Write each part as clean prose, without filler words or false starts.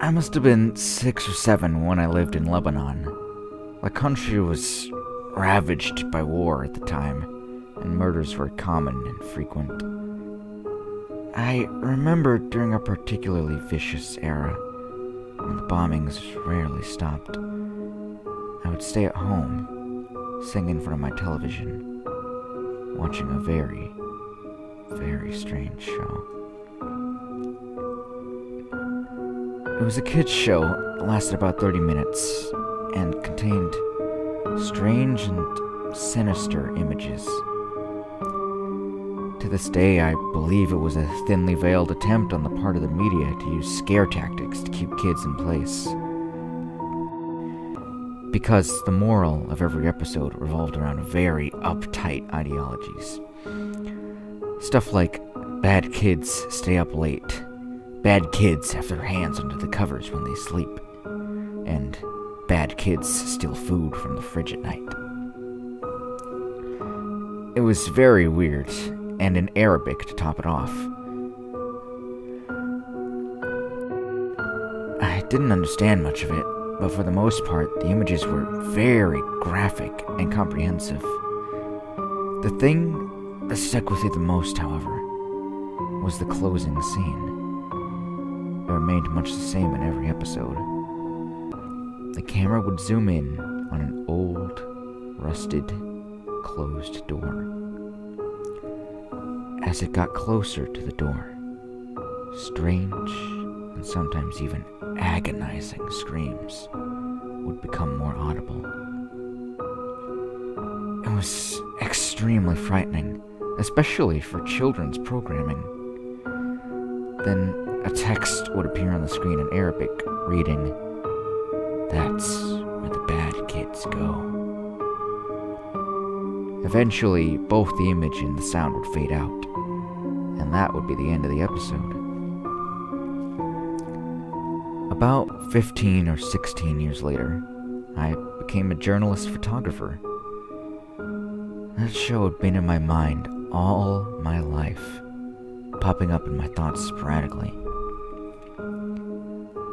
I must have been 6 or 7 when I lived in Lebanon. The country was ravaged by war at the time, and murders were common and frequent. I remember during a particularly vicious era, when the bombings rarely stopped, I would stay at home, sitting in front of my television, watching a very, very strange show. It was a kids' show that lasted about 30 minutes and contained strange and sinister images. To this day, I believe it was a thinly veiled attempt on the part of the media to use scare tactics to keep kids in place. Because the moral of every episode revolved around very uptight ideologies. Stuff like, bad kids stay up late, bad kids have their hands under the covers when they sleep, and bad kids steal food from the fridge at night. It was very weird, and in Arabic to top it off. I didn't understand much of it, but for the most part, the images were very graphic and comprehensive. The thing that stuck with me the most, however, was the closing scene. It remained much the same in every episode. The camera would zoom in on an old, rusted, closed door. As it got closer to the door, strange and sometimes even agonizing screams would become more audible. It was extremely frightening, especially for children's programming. Then a text would appear on the screen in Arabic, reading, "That's where the bad kids go." Eventually, both the image and the sound would fade out, and that would be the end of the episode. About 15 or 16 years later, I became a journalist photographer. That show had been in my mind all my life, popping up in my thoughts sporadically.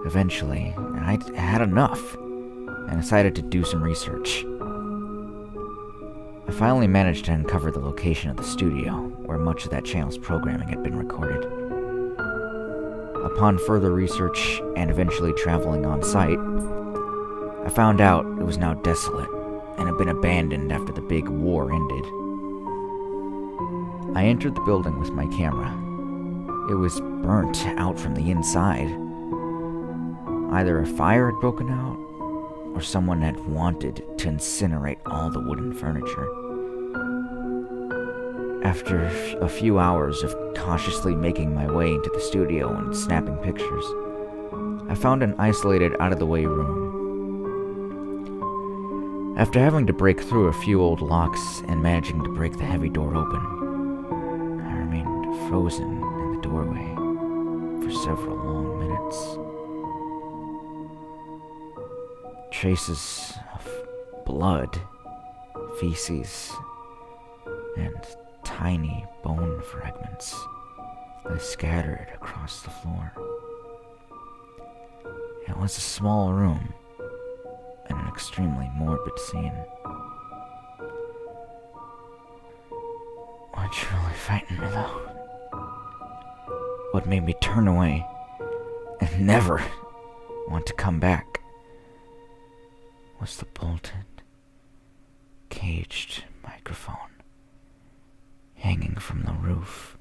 Eventually, I had enough and decided to do some research. I finally managed to uncover the location of the studio where much of that channel's programming had been recorded. Upon further research and eventually traveling on site, I found out it was now desolate and had been abandoned after the big war ended. I entered the building with my camera. It was burnt out from the inside. Either a fire had broken out, or someone had wanted to incinerate all the wooden furniture. After a few hours of cautiously making my way into the studio and snapping pictures, I found an isolated, out-of-the-way room. After having to break through a few old locks and managing to break the heavy door open, I remained frozen in the doorway for several long minutes. Traces of blood, feces, and tiny bone fragments lay scattered across the floor. It was a small room and an extremely morbid scene. What truly frightened me, though, what made me turn away and never want to come back, was the bolted, caged microphone hanging from the roof